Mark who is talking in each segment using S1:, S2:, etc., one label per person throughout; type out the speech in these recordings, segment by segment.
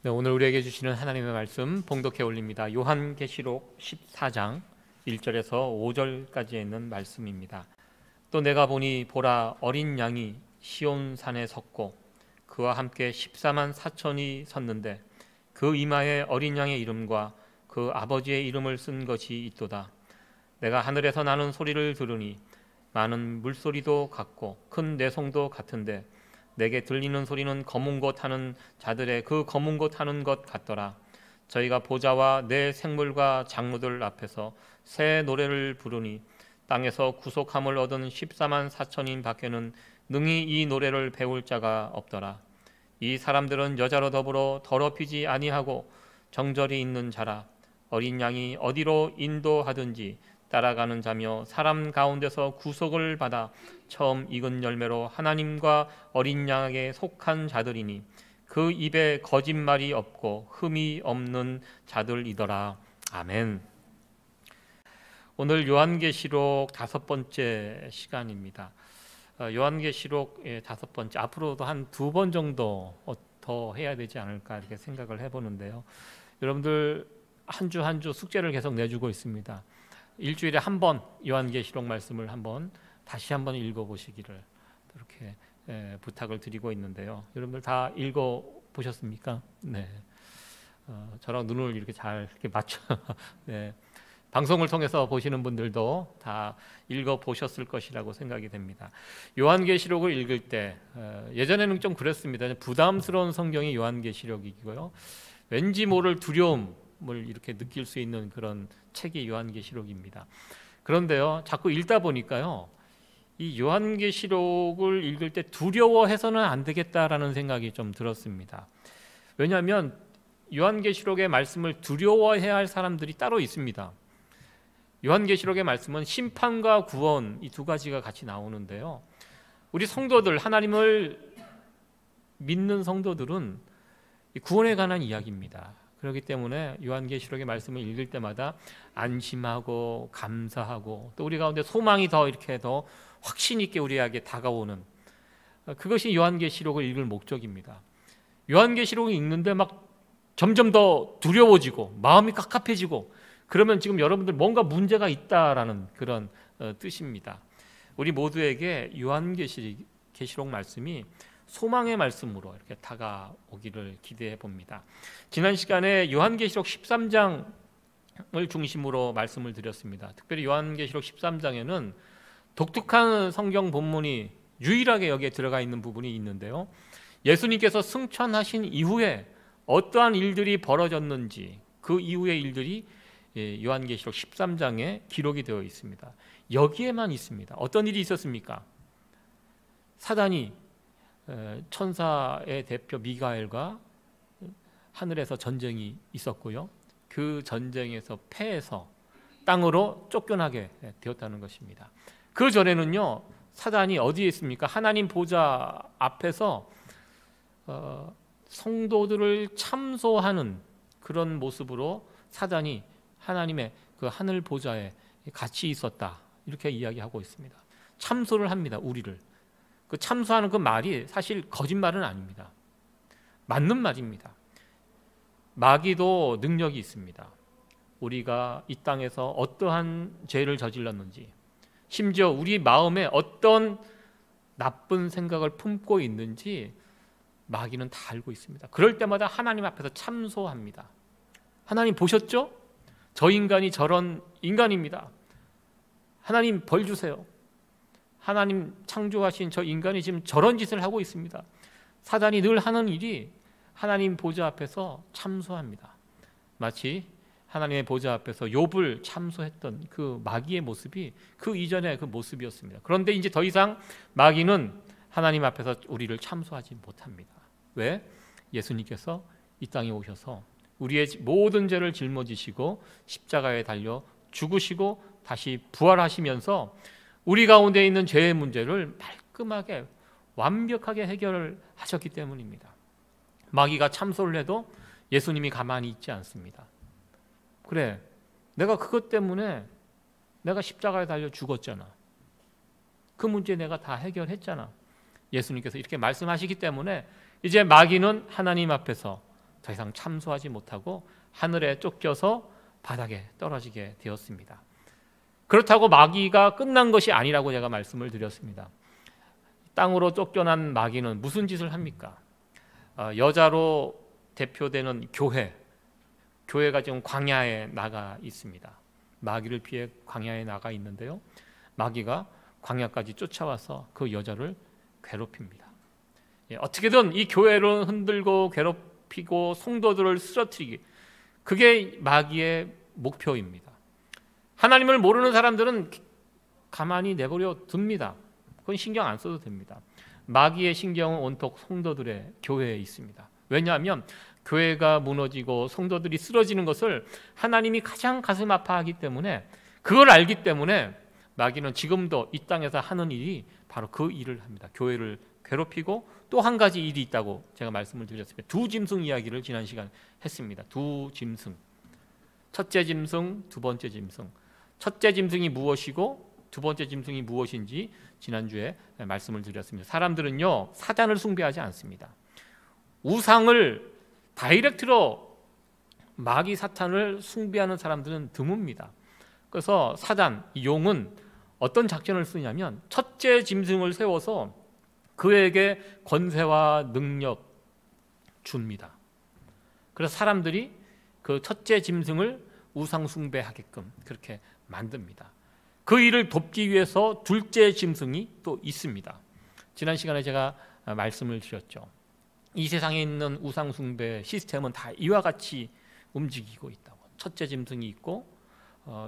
S1: 네, 오늘 우리에게 주시는 하나님의 말씀 봉독해 올립니다. 요한계시록 14장 1절에서 5절까지에 있는 말씀입니다. 또 내가 보니 보라, 어린 양이 시온산에 섰고 그와 함께 14만 4천이 섰는데 그 이마에 어린 양의 이름과 그 아버지의 이름을 쓴 것이 있도다. 내가 하늘에서 나는 소리를 들으니 많은 물소리도 같고 큰 내송도 같은데 내게 들리는 소리는 검은 것 하는 자들의 그 검은 것 하는 것 같더라. 저희가 보좌와 내 생물과 장로들 앞에서 새 노래를 부르니 땅에서 구속함을 얻은 14만 4천인 밖에는 능히 이 노래를 배울 자가 없더라. 이 사람들은 여자로 더불어 더럽히지 아니하고 정절이 있는 자라. 어린 양이 어디로 인도하든지 따라가는 자며 사람 가운데서 구속을 받아 처음 익은 열매로 하나님과 어린 양에게 속한 자들이니 그 입에 거짓말이 없고 흠이 없는 자들이더라. 아멘. 오늘 요한계시록 5번째 시간입니다. 요한계시록 5번째, 앞으로도 한 2번 정도 더 해야 되지 않을까 이렇게 생각을 해보는데요. 여러분들 한 주 한 주 숙제를 계속 내주고 있습니다. 일주일에 한 번 요한계시록 말씀을 다시 한번 읽어보시기를 이렇게 부탁을 드리고 있는데요. 여러분들 다 읽어보셨습니까? 네. 저랑 눈을 이렇게 잘 이렇게 맞춰. 네. 방송을 통해서 보시는 분들도 다 읽어보셨을 것이라고 생각이 됩니다. 요한계시록을 읽을 때 예전에는 좀 그랬습니다. 부담스러운 성경이 요한계시록이고요. 왠지 모를 두려움을 이렇게 느낄 수 있는 그런 책이 요한계시록입니다. 그런데요, 자꾸 읽다 보니까요, 이 요한계시록을 읽을 때 두려워해서는 안 되겠다라는 생각이 좀 들었습니다. 왜냐하면 요한계시록의 말씀을 두려워해야 할 사람들이 따로 있습니다. 요한계시록의 말씀은 심판과 구원, 이 두 가지가 같이 나오는데요, 우리 성도들, 하나님을 믿는 성도들은 구원에 관한 이야기입니다. 그렇기 때문에 요한계시록의 말씀을 읽을 때마다 안심하고 감사하고 또 우리 가운데 소망이 더 이렇게 더 확신 있게 우리에게 다가오는, 그것이 요한계시록을 읽을 목적입니다. 요한계시록을 읽는데 막 점점 더 두려워지고 마음이 깝깝해지고 그러면 지금 여러분들 뭔가 문제가 있다라는 그런 뜻입니다. 우리 모두에게 요한계시록 말씀이 소망의 말씀으로 이렇게 다가오기를 기대해 봅니다. 지난 시간에 요한계시록 13장을 중심으로 말씀을 드렸습니다. 특별히 요한계시록 13장에는 독특한 성경 본문이 유일하게 여기에 들어가 있는 부분이 있는데요, 예수님께서 승천하신 이후에 어떠한 일들이 벌어졌는지 그 이후의 일들이 요한계시록 13장에 기록이 되어 있습니다. 여기에만 있습니다. 어떤 일이 있었습니까? 사단이 천사의 대표 미가엘과 하늘에서 전쟁이 있었고요, 그 전쟁에서 패해서 땅으로 쫓겨나게 되었다는 것입니다. 그 전에는요, 사단이 어디에 있습니까? 하나님 보좌 앞에서 성도들을 참소하는 그런 모습으로 사단이 하나님의 그 하늘 보좌에 같이 있었다, 이렇게 이야기하고 있습니다. 참소를 합니다. 우리를. 그 참소하는 그 말이 사실 거짓말은 아닙니다. 맞는 말입니다. 마귀도 능력이 있습니다. 우리가 이 땅에서 어떠한 죄를 저질렀는지, 심지어 우리 마음에 어떤 나쁜 생각을 품고 있는지 마귀는 다 알고 있습니다. 그럴 때마다 하나님 앞에서 참소합니다. 하나님 보셨죠? 저 인간이 저런 인간입니다. 하나님 벌 주세요. 하나님 창조하신 저 인간이 지금 저런 짓을 하고 있습니다. 사단이 늘 하는 일이 하나님 보좌 앞에서 참소합니다. 마치 하나님의 보좌 앞에서 욥을 참소했던 그 마귀의 모습이 그 이전의 그 모습이었습니다. 그런데 이제 더 이상 마귀는 하나님 앞에서 우리를 참소하지 못합니다. 왜? 예수님께서 이 땅에 오셔서 우리의 모든 죄를 짊어지시고 십자가에 달려 죽으시고 다시 부활하시면서 우리 가운데 있는 죄의 문제를 말끔하게 완벽하게 해결을 하셨기 때문입니다. 마귀가 참소를 해도 예수님이 가만히 있지 않습니다. 그래, 내가 그것 때문에 내가 십자가에 달려 죽었잖아. 그 문제 내가 다 해결했잖아. 예수님께서 이렇게 말씀하시기 때문에 이제 마귀는 하나님 앞에서 더 이상 참소하지 못하고 하늘에 쫓겨서 바닥에 떨어지게 되었습니다. 그렇다고 마귀가 끝난 것이 아니라고 제가 말씀을 드렸습니다. 땅으로 쫓겨난 마귀는 무슨 짓을 합니까? 여자로 대표되는 교회가 지금 광야에 나가 있습니다. 마귀를 피해 광야에 나가 있는데요, 마귀가 광야까지 쫓아와서 그 여자를 괴롭힙니다. 어떻게든 이 교회를 흔들고 괴롭히고 성도들을 쓰러뜨리기, 그게 마귀의 목표입니다. 하나님을 모르는 사람들은 가만히 내버려 둡니다. 그건 신경 안 써도 됩니다. 마귀의 신경은 온통 성도들의 교회에 있습니다. 왜냐하면 교회가 무너지고 성도들이 쓰러지는 것을 하나님이 가장 가슴 아파하기 때문에, 그걸 알기 때문에 마귀는 지금도 이 땅에서 하는 일이 바로 그 일을 합니다. 교회를 괴롭히고, 또 한 가지 일이 있다고 제가 말씀을 드렸습니다. 두 짐승 이야기를 지난 시간에 했습니다. 두 짐승, 첫째 짐승, 두 번째 짐승. 첫째 짐승이 무엇이고 두 번째 짐승이 무엇인지 지난주에 말씀을 드렸습니다. 사람들은요, 사단을 숭배하지 않습니다. 우상을 다이렉트로, 마귀 사탄을 숭배하는 사람들은 드뭅니다. 그래서 사단, 용은 어떤 작전을 쓰냐면 첫째 짐승을 세워서 그에게 권세와 능력 줍니다. 그래서 사람들이 그 첫째 짐승을 우상 숭배하게끔 그렇게 만듭니다. 그 일을 돕기 위해서 둘째 짐승이 또 있습니다. 지난 시간에 제가 말씀을 드렸죠. 이 세상에 있는 우상 숭배 시스템은 다 이와 같이 움직이고 있다고. 첫째 짐승이 있고,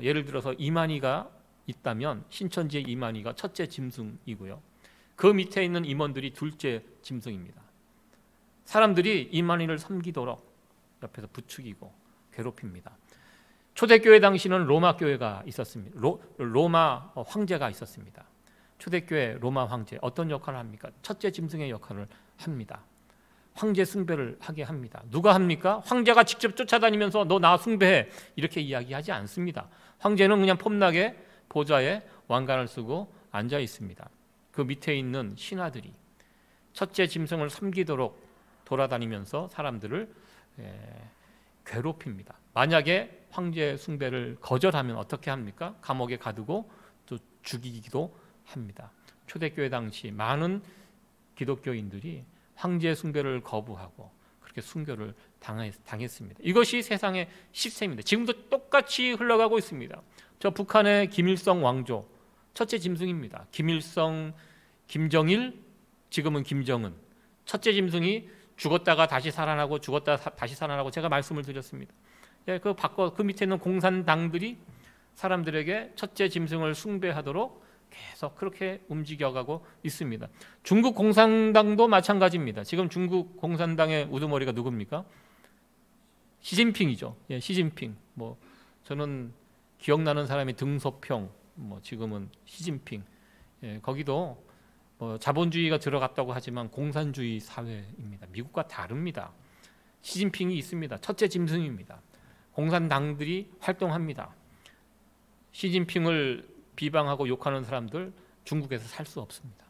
S1: 예를 들어서 이만희가 있다면 신천지의 이만희가 첫째 짐승이고요, 그 밑에 있는 임원들이 둘째 짐승입니다. 사람들이 이만희를 섬기도록 옆에서 부추기고 괴롭힙니다. 초대교회 당시는 로마 교회가 있었습니다. 로마 황제가 있었습니다. 초대교회 로마 황제 어떤 역할을 합니까? 첫째 짐승의 역할을 합니다. 황제 숭배를 하게 합니다. 누가 합니까? 황제가 직접 쫓아다니면서 너 나 숭배해 이렇게 이야기하지 않습니다. 황제는 그냥 폼나게 보좌에 왕관을 쓰고 앉아 있습니다. 그 밑에 있는 신하들이 첫째 짐승을 섬기도록 돌아다니면서 사람들을 괴롭힙니다. 만약에 황제 숭배를 거절하면 어떻게 합니까? 감옥에 가두고 또 죽이기도 합니다. 초대교회 당시 많은 기독교인들이 황제 숭배를 거부하고 그렇게 순교를 당했습니다. 이것이 세상의 시스템입니다. 지금도 똑같이 흘러가고 있습니다. 저 북한의 김일성 왕조 첫째 짐승입니다. 김일성, 김정일, 지금은 김정은. 첫째 짐승이 죽었다가 다시 살아나고 죽었다가 다시 살아나고 제가 말씀을 드렸습니다. 그 밑에 있는 공산당들이 사람들에게 첫째 짐승을 숭배하도록 계속 그렇게 움직여가고 있습니다. 중국 공산당도 마찬가지입니다. 지금 중국 공산당의 우두머리가 누굽니까? 시진핑이죠. 시진핑. 저는 기억나는 사람이 등소평, 지금은 시진핑. 거기도 자본주의가 들어갔다고 하지만 공산주의 사회입니다. 미국과 다릅니다. 시진핑이 있습니다. 첫째 짐승입니다. 공산당들이 활동합니다. 시진핑을 비방하고 욕하는 사람들 중국에서 살 수 없습니다.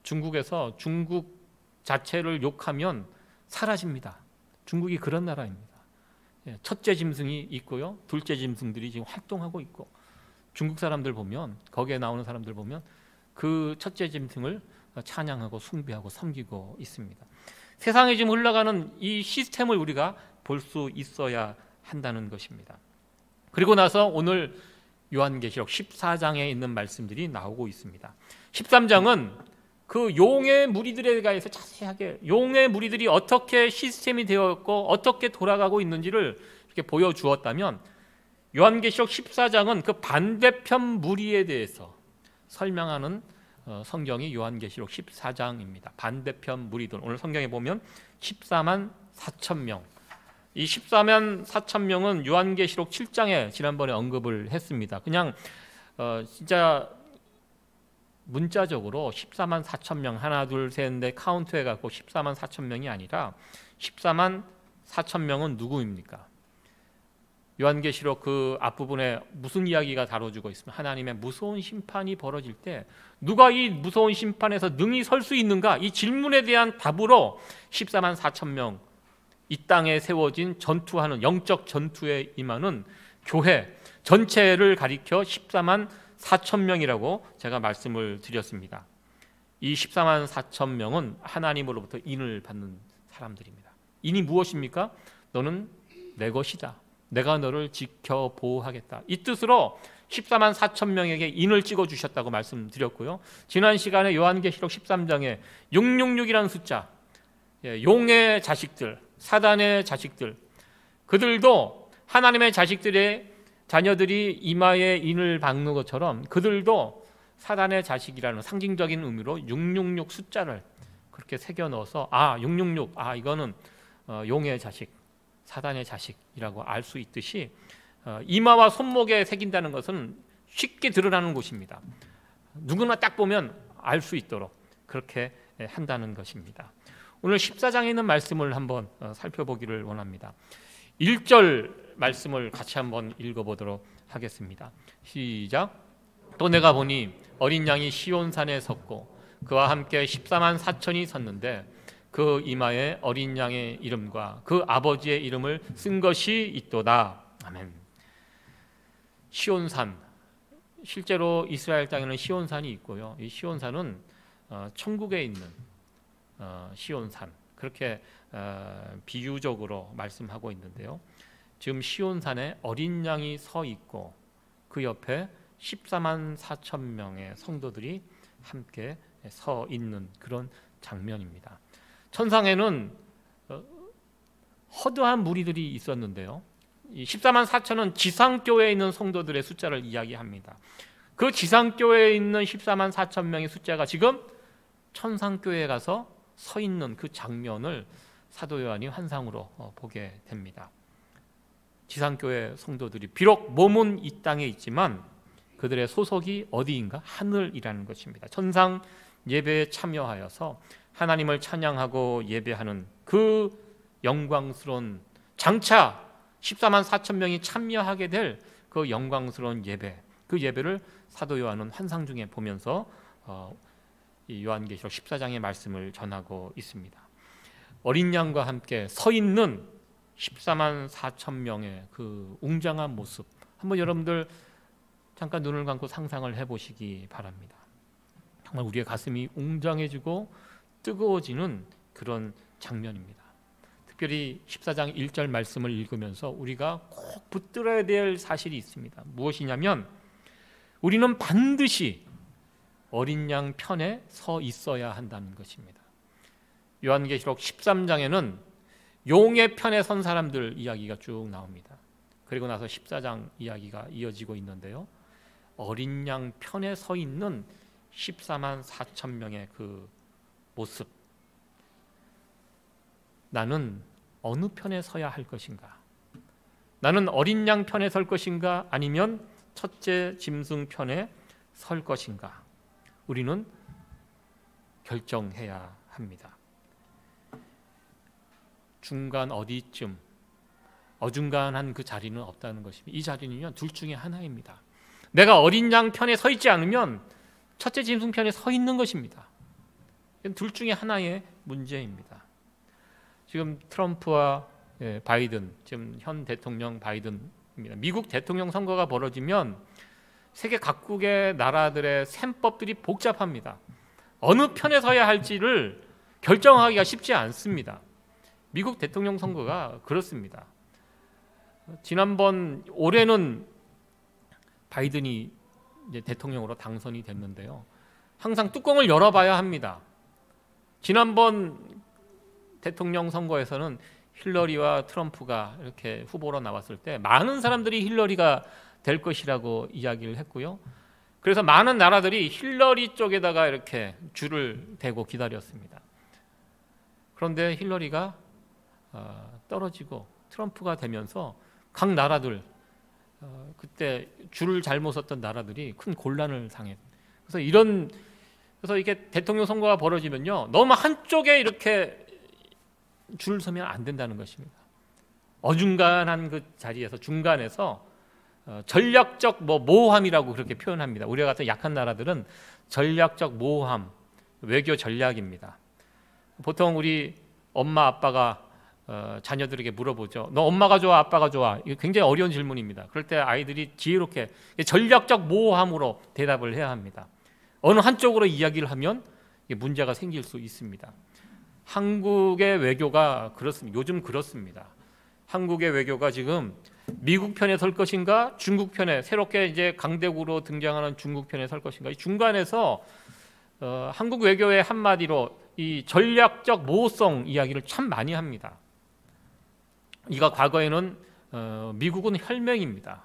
S1: 중국에서 중국 자체를 욕하면 사라집니다. 중국이 그런 나라입니다. 첫째 짐승이 있고요, 둘째 짐승들이 지금 활동하고 있고, 중국 사람들 보면, 거기에 나오는 사람들 보면 그 첫째 짐승을 찬양하고 숭배하고 섬기고 있습니다. 세상에 지금 흘러가는 이 시스템을 우리가 볼 수 있어야 한다는 것입니다. 그리고 나서 오늘 요한계시록 14장에 있는 말씀들이 나오고 있습니다. 13장은 그 용의 무리들에 대해서 자세하게, 용의 무리들이 어떻게 시스템이 되었고 어떻게 돌아가고 있는지를 이렇게 보여주었다면, 요한계시록 14장은 그 반대편 무리에 대해서 설명하는 성경이 요한계시록 14장입니다. 반대편 무리들, 오늘 성경에 보면 14만 4천 명. 이 14만 4천 명은 요한계시록 7장에 지난번에 언급을 했습니다. 그냥 진짜 문자적으로 14만 4천 명, 하나 둘 셋 넷 카운트해갖고 14만 4천 명이 아니라 14만 4천 명은 누구입니까? 요한계시록 그 앞부분에 무슨 이야기가 다뤄지고 있습니까? 하나님의 무서운 심판이 벌어질 때 누가 이 무서운 심판에서 능히 설 수 있는가? 이 질문에 대한 답으로 14만 4천 명 이 땅에 세워진 전투하는 영적 전투에 임하는 교회 전체를 가리켜 14만 4천 명이라고 제가 말씀을 드렸습니다. 이 14만 4천 명은 하나님으로부터 인을 받는 사람들입니다. 인이 무엇입니까? 너는 내 것이다. 내가 너를 지켜 보호하겠다. 이 뜻으로 14만 4천 명에게 인을 찍어주셨다고 말씀드렸고요. 지난 시간에 요한계시록 13장에 666이라는 숫자, 용의 자식들, 사단의 자식들, 그들도 하나님의 자식들의 자녀들이 이마에 인을 박는 것처럼 그들도 사단의 자식이라는 상징적인 의미로 666 숫자를 그렇게 새겨 넣어서 666, 이거는 용의 자식, 사단의 자식이라고 알 수 있듯이 이마와 손목에 새긴다는 것은 쉽게 드러나는 곳입니다. 누구나 딱 보면 알 수 있도록 그렇게 한다는 것입니다. 오늘 14장에 있는 말씀을 한번 살펴보기를 원합니다. 1절 말씀을 같이 한번 읽어보도록 하겠습니다. 시작. 또 내가 보니 어린 양이 시온산에 섰고 그와 함께 14만 4천이 섰는데 그 이마에 어린 양의 이름과 그 아버지의 이름을 쓴 것이 있도다. 아멘. 시온산, 실제로 이스라엘 땅에는 시온산이 있고요. 이 시온산은 천국에 있는 시온산, 그렇게 비유적으로 말씀하고 있는데요. 지금 시온산에 어린 양이 서 있고 그 옆에 14만 4천 명의 성도들이 함께 서 있는 그런 장면입니다. 천상에는 허드한 무리들이 있었는데요. 이 14만 4천은 지상교회에 있는 성도들의 숫자를 이야기합니다. 그 지상교회에 있는 14만 4천 명의 숫자가 지금 천상교회에 가서 서 있는 그 장면을 사도 요한이 환상으로 보게 됩니다. 지상교회 성도들이 비록 몸은 이 땅에 있지만 그들의 소속이 어디인가? 하늘이라는 것입니다. 천상 예배에 참여하여서 하나님을 찬양하고 예배하는 그 영광스러운, 장차 14만 4천 명이 참여하게 될 그 영광스러운 예배, 그 예배를 사도 요한은 환상 중에 보면서 이 요한계시록 14장의 말씀을 전하고 있습니다. 어린 양과 함께 서 있는 14만 4천 명의 그 웅장한 모습, 한번 여러분들 잠깐 눈을 감고 상상을 해보시기 바랍니다. 정말 우리의 가슴이 웅장해지고 뜨거워지는 그런 장면입니다. 특별히 14장 1절 말씀을 읽으면서 우리가 꼭 붙들어야 될 사실이 있습니다. 무엇이냐면 우리는 반드시 어린 양 편에 서 있어야 한다는 것입니다. 요한계시록 13장에는 용의 편에 선 사람들 이야기가 쭉 나옵니다. 그리고 나서 14장 이야기가 이어지고 있는데요. 어린 양 편에 서 있는 14만 4천 명의 그 모습, 나는 어느 편에 서야 할 것인가? 나는 어린 양 편에 설 것인가? 아니면 첫째 짐승 편에 설 것인가? 우리는 결정해야 합니다. 중간 어디쯤 어중간한 그 자리는 없다는 것입니다. 이 자리는 둘 중에 하나입니다. 내가 어린 양 편에 서 있지 않으면 첫째 짐승 편에 서 있는 것입니다. 둘 중에 하나의 문제입니다. 지금 트럼프와 바이든, 지금 현 대통령 바이든입니다. 미국 대통령 선거가 벌어지면 세계 각국의 나라들의 셈법들이 복잡합니다. 어느 편에 서야 할지를 결정하기가 쉽지 않습니다. 미국 대통령 선거가 그렇습니다. 지난번 올해는 바이든이 이제 대통령으로 당선이 됐는데요. 항상 뚜껑을 열어봐야 합니다. 지난번 대통령 선거에서는 힐러리와 트럼프가 이렇게 후보로 나왔을 때 많은 사람들이 힐러리가 될 것이라고 이야기를 했고요. 그래서 많은 나라들이 힐러리 쪽에다가 이렇게 줄을 대고 기다렸습니다. 그런데 힐러리가 떨어지고 트럼프가 되면서 각 나라들, 그때 줄을 잘못 섰던 나라들이 큰 곤란을 당했어요. 그래서 이게 대통령 선거가 벌어지면요, 너무 한쪽에 이렇게 줄 서면 안 된다는 것입니다. 어중간한 그 자리에서 중간에서 전략적 모호함이라고 그렇게 표현합니다. 우리와 같은 약한 나라들은 전략적 모호함, 외교 전략입니다. 보통 우리 엄마 아빠가 자녀들에게 물어보죠. 너 엄마가 좋아, 아빠가 좋아? 이거 굉장히 어려운 질문입니다. 그럴 때 아이들이 지혜롭게 전략적 모호함으로 대답을 해야 합니다. 어느 한쪽으로 이야기를 하면 문제가 생길 수 있습니다. 한국의 외교가 그렇습니다. 요즘 그렇습니다. 한국의 외교가 지금 미국 편에 설 것인가, 중국 편에, 새롭게 이제 강대국으로 등장하는 중국 편에 설 것인가, 이 중간에서 한국 외교의 한마디로 이 전략적 모호성 이야기를 참 많이 합니다. 이가 과거에는 미국은 혈맹입니다.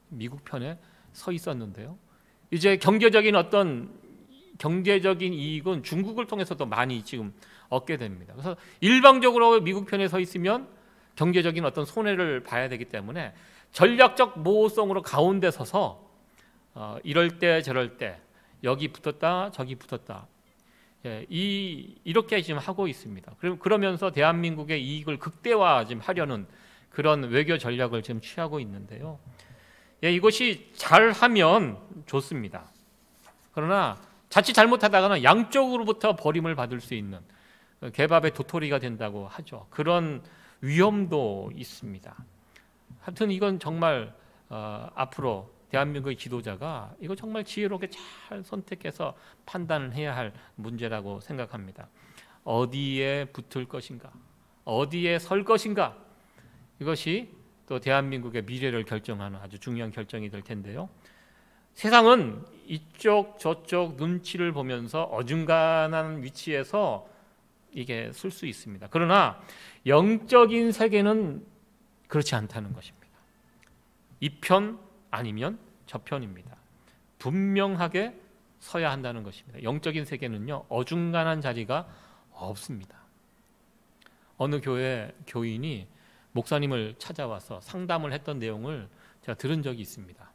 S1: 미국 편에 서 있었는데요. 이제 경제적인 이익은 중국을 통해서도 많이 지금 얻게 됩니다. 그래서 일방적으로 미국 편에 서 있으면 경제적인 어떤 손해를 봐야 되기 때문에 전략적 모호성으로 가운데 서서 이럴 때 저럴 때 여기 붙었다 저기 붙었다, 이렇게 지금 하고 있습니다. 그러면서 대한민국의 이익을 극대화 지금 하려는 그런 외교 전략을 지금 취하고 있는데요. 이것이 잘하면 좋습니다. 그러나 자칫 잘못하다가는 양쪽으로부터 버림을 받을 수 있는 개밥의 도토리가 된다고 하죠. 그런 위험도 있습니다. 하여튼 이건 정말 앞으로 대한민국의 지도자가 이거 정말 지혜롭게 잘 선택해서 판단을 해야 할 문제라고 생각합니다. 어디에 붙을 것인가, 어디에 설 것인가, 이것이 또 대한민국의 미래를 결정하는 아주 중요한 결정이 될 텐데요. 세상은 이쪽 저쪽 눈치를 보면서 어중간한 위치에서 이게 쓸 수 있습니다. 그러나 영적인 세계는 그렇지 않다는 것입니다. 이 편 아니면 저 편입니다. 분명하게 서야 한다는 것입니다. 영적인 세계는요, 어중간한 자리가 없습니다. 어느 교회 교인이 목사님을 찾아와서 상담을 했던 내용을 제가 들은 적이 있습니다.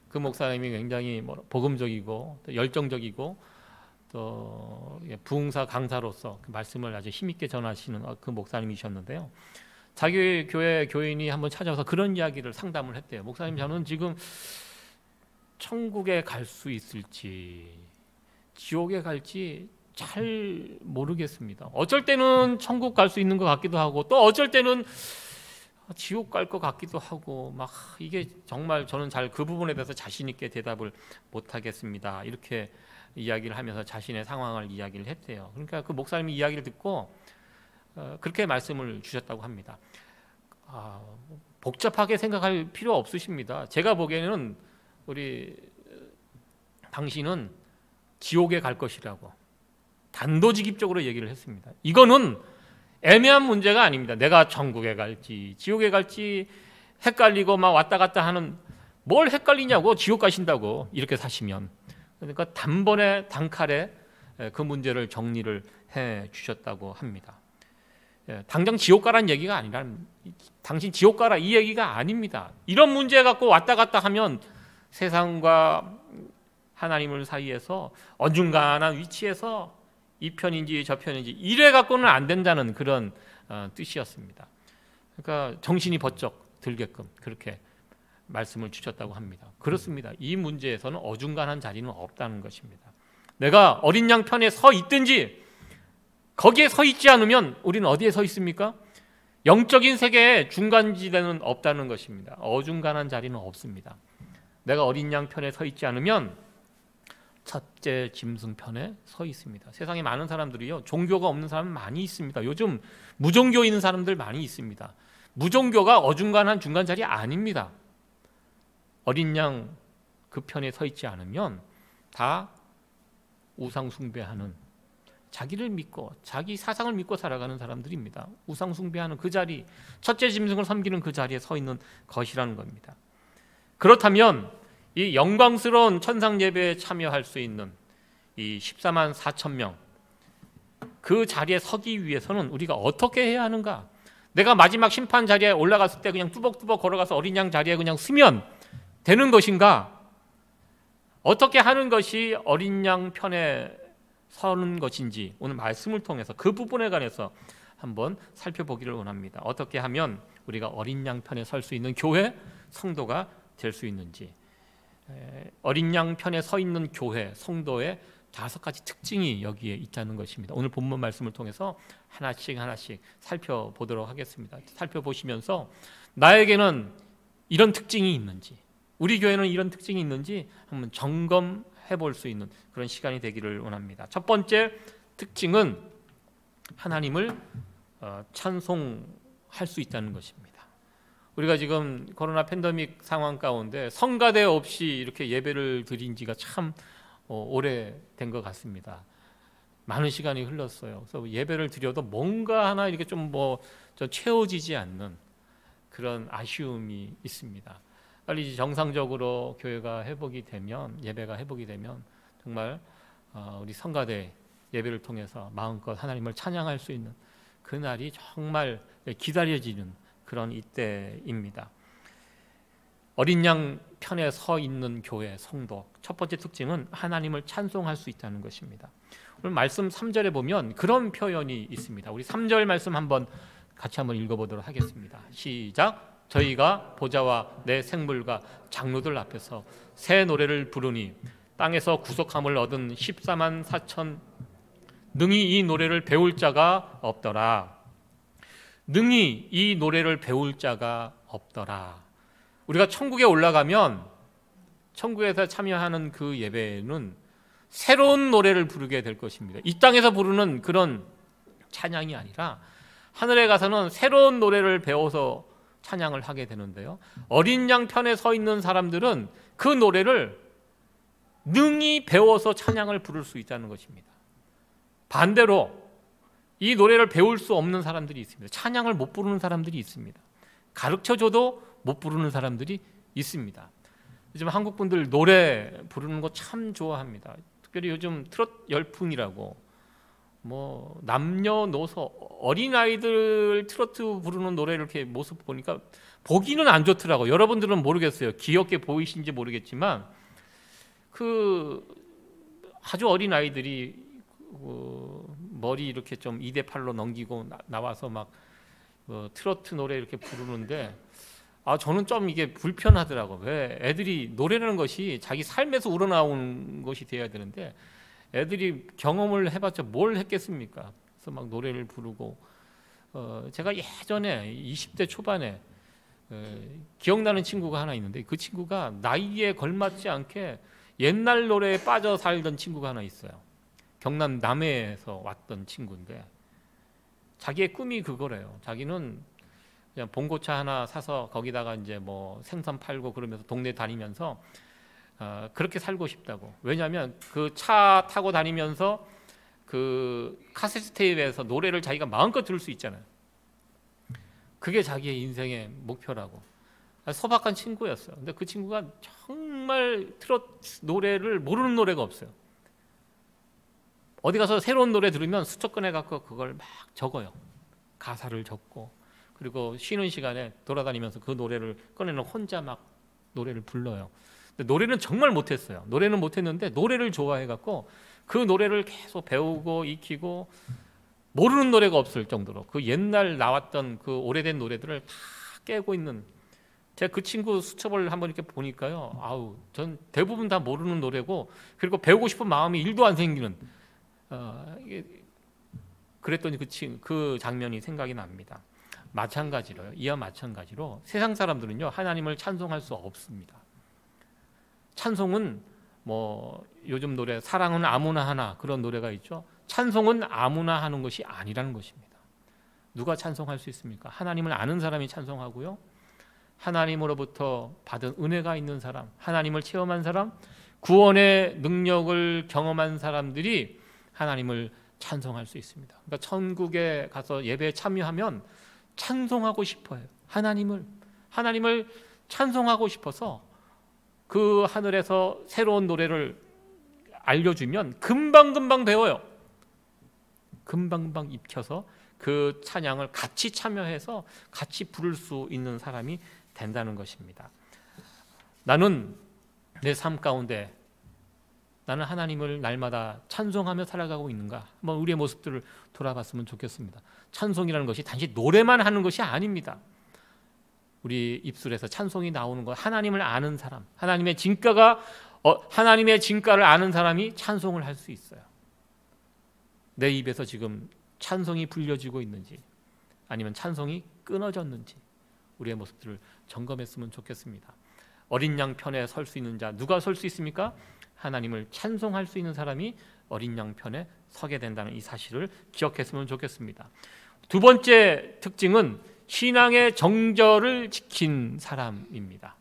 S1: 그 목사님이 굉장히 복음적이고 또 열정적이고 또 부흥사 강사로서 그 말씀을 아주 힘있게 전하시는 그 목사님이셨는데요. 자기 교회 교인이 한번 찾아와서 그런 이야기를 상담을 했대요. 목사님, 저는 지금 천국에 갈 수 있을지 지옥에 갈지 잘 모르겠습니다. 어쩔 때는 천국 갈 수 있는 것 같기도 하고 또 어쩔 때는 지옥 갈 것 같기도 하고 막 이게 정말 저는 잘 그 부분에 대해서 자신 있게 대답을 못 하겠습니다. 이렇게 이야기를 하면서 자신의 상황을 이야기를 했대요. 그러니까 그 목사님이 이야기를 듣고 그렇게 말씀을 주셨다고 합니다. 복잡하게 생각할 필요 없으십니다. 제가 보기에는 당신은 지옥에 갈 것이라고 단도직입적으로 얘기를 했습니다. 이거는 애매한 문제가 아닙니다. 내가 천국에 갈지 지옥에 갈지 헷갈리고 막 왔다 갔다 하는, 뭘 헷갈리냐고, 지옥 가신다고 이렇게 사시면. 그러니까 단번에 단칼에 그 문제를 정리를 해 주셨다고 합니다. 당장 지옥 가라는 얘기가 아니라 당신 지옥 가라 이 얘기가 아닙니다. 이런 문제 갖고 왔다 갔다 하면 세상과 하나님을 사이에서 어중간한 위치에서 이 편인지 저 편인지 이래 갖고는 안 된다는 그런 뜻이었습니다. 그러니까 정신이 번쩍 들게끔 그렇게 말씀을 주셨다고 합니다. 그렇습니다. 이 문제에서는 어중간한 자리는 없다는 것입니다. 내가 어린 양 편에 서 있든지 거기에 서 있지 않으면 우리는 어디에 서 있습니까? 영적인 세계에 중간지대는 없다는 것입니다. 어중간한 자리는 없습니다. 내가 어린 양 편에 서 있지 않으면 첫째 짐승 편에 서 있습니다. 세상에 많은 사람들이요, 종교가 없는 사람 많이 있습니다. 요즘 무종교 있는 사람들 많이 있습니다. 무종교가 어중간한 중간 자리 아닙니다. 어린 양 그 편에 서 있지 않으면 다 우상 숭배하는, 자기를 믿고 자기 사상을 믿고 살아가는 사람들입니다. 우상 숭배하는 그 자리, 첫째 짐승을 섬기는 그 자리에 서 있는 것이라는 겁니다. 그렇다면 이 영광스러운 천상 예배에 참여할 수 있는 이 14만 4천 명, 그 자리에 서기 위해서는 우리가 어떻게 해야 하는가? 내가 마지막 심판 자리에 올라갔을 때 그냥 뚜벅뚜벅 걸어가서 어린 양 자리에 그냥 서면 되는 것인가? 어떻게 하는 것이 어린 양 편에 서는 것인지 오늘 말씀을 통해서 그 부분에 관해서 한번 살펴보기를 원합니다. 어떻게 하면 우리가 어린 양 편에 설 수 있는 교회, 성도가 될 수 있는지, 어린 양 편에 서 있는 교회, 성도의 5가지 특징이 여기에 있다는 것입니다. 오늘 본문 말씀을 통해서 하나씩 살펴보도록 하겠습니다. 살펴보시면서 나에게는 이런 특징이 있는지, 우리 교회는 이런 특징이 있는지 한번 점검해 볼 수 있는 그런 시간이 되기를 원합니다. 첫 번째 특징은 하나님을 찬송할 수 있다는 것입니다. 우리가 지금 코로나 팬데믹 상황 가운데 성가대 없이 이렇게 예배를 드린 지가 참 오래된 것 같습니다. 많은 시간이 흘렀어요. 그래서 예배를 드려도 뭔가 하나 이렇게 좀 채워지지 않는 그런 아쉬움이 있습니다. 빨리 정상적으로 교회가 회복이 되면, 예배가 회복이 되면 정말 우리 성가대 예배를 통해서 마음껏 하나님을 찬양할 수 있는 그 날이 정말 기다려지는 그런 이때입니다. 어린 양 편에 서 있는 교회, 성도, 첫 번째 특징은 하나님을 찬송할 수 있다는 것입니다. 오늘 말씀 3절에 보면 그런 표현이 있습니다. 우리 3절 말씀 같이 한번 읽어보도록 하겠습니다. 시작. 저희가 보좌와 내 생물과 장로들 앞에서 새 노래를 부르니 땅에서 구속함을 얻은 14만 4천 능히 이 노래를 배울 자가 없더라. 능히 이 노래를 배울 자가 없더라. 우리가 천국에 올라가면 천국에서 참여하는 그 예배는 새로운 노래를 부르게 될 것입니다. 이 땅에서 부르는 그런 찬양이 아니라 하늘에 가서는 새로운 노래를 배워서 찬양을 하게 되는데요, 어린 양 편에 서 있는 사람들은 그 노래를 능히 배워서 찬양을 부를 수 있다는 것입니다. 반대로 이 노래를 배울 수 없는 사람들이 있습니다. 찬양을 못 부르는 사람들이 있습니다. 가르쳐줘도 못 부르는 사람들이 있습니다. 요즘 한국 분들 노래 부르는 거 참 좋아합니다. 특별히 요즘 트롯 열풍이라고, 남녀노소 어린아이들 트로트 부르는 노래 이렇게 모습 보니까 보기는 안 좋더라고요. 여러분들은 모르겠어요. 귀엽게 보이신지 모르겠지만 아주 어린아이들이 머리 이렇게 좀 2대8로 넘기고 나와서 막 트로트 노래 이렇게 부르는데 저는 좀 이게 불편하더라고요. 왜? 애들이 노래라는 것이 자기 삶에서 우러나온 것이 되어야 되는데 애들이 경험을 해봤자 뭘 했겠습니까? 그래서 막 노래를 부르고, 제가 예전에 20대 초반에 기억나는 친구가 하나 있는데 그 친구가 나이에 걸맞지 않게 옛날 노래에 빠져 살던 친구가 하나 있어요. 경남 남해에서 왔던 친구인데 자기의 꿈이 그거래요. 자기는 그냥 봉고차 하나 사서 거기다가 이제 생선 팔고 그러면서 동네 다니면서 그렇게 살고 싶다고. 왜냐하면 그 차 타고 다니면서 그 카세트 테이프에서 노래를 자기가 마음껏 들을 수 있잖아요. 그게 자기의 인생의 목표라고. 소박한 친구였어요. 근데 그 친구가 정말 트롯 노래를 모르는 노래가 없어요. 어디 가서 새로운 노래 들으면 수첩 꺼내갖고 그걸 막 적어요. 가사를 적고, 그리고 쉬는 시간에 돌아다니면서 그 노래를 꺼내는 혼자 막 노래를 불러요. 근데 노래는 정말 못했어요. 노래는 못했는데 노래를 좋아해갖고 그 노래를 계속 배우고 익히고 모르는 노래가 없을 정도로 그 옛날 나왔던 그 오래된 노래들을 다 깨고 있는, 제가 그 친구 수첩을 한번 이렇게 보니까요, 전 대부분 다 모르는 노래고, 그리고 배우고 싶은 마음이 1도 안 생기는, 그랬더니 그 장면이 생각이 납니다. 마찬가지로요. 이와 마찬가지로 세상 사람들은요, 하나님을 찬송할 수 없습니다. 찬송은 요즘 노래 사랑은 아무나 하나 그런 노래가 있죠. 찬송은 아무나 하는 것이 아니라는 것입니다. 누가 찬송할 수 있습니까? 하나님을 아는 사람이 찬송하고요, 하나님으로부터 받은 은혜가 있는 사람, 하나님을 체험한 사람, 구원의 능력을 경험한 사람들이 하나님을 찬송할 수 있습니다. 그러니까 천국에 가서 예배에 참여하면 찬송하고 싶어요. 하나님을 찬송하고 싶어서 그 하늘에서 새로운 노래를 알려주면 금방금방 배워요. 금방금방 익혀서 그 찬양을 같이 참여해서 같이 부를 수 있는 사람이 된다는 것입니다. 나는 내 삶 가운데 나는 하나님을 날마다 찬송하며 살아가고 있는가? 한번 우리의 모습들을 돌아봤으면 좋겠습니다. 찬송이라는 것이 단지 노래만 하는 것이 아닙니다. 우리 입술에서 찬송이 나오는 것, 하나님을 아는 사람, 하나님의 진가가 하나님의 진가를 아는 사람이 찬송을 할 수 있어요. 내 입에서 지금 찬송이 불려지고 있는지 아니면 찬송이 끊어졌는지 우리의 모습들을 점검했으면 좋겠습니다. 어린 양 편에 설 수 있는 자, 누가 설 수 있습니까? 하나님을 찬송할 수 있는 사람이 어린 양 편에 서게 된다는 이 사실을 기억했으면 좋겠습니다. 두 번째 특징은 신앙의 정절을 지킨 사람입니다.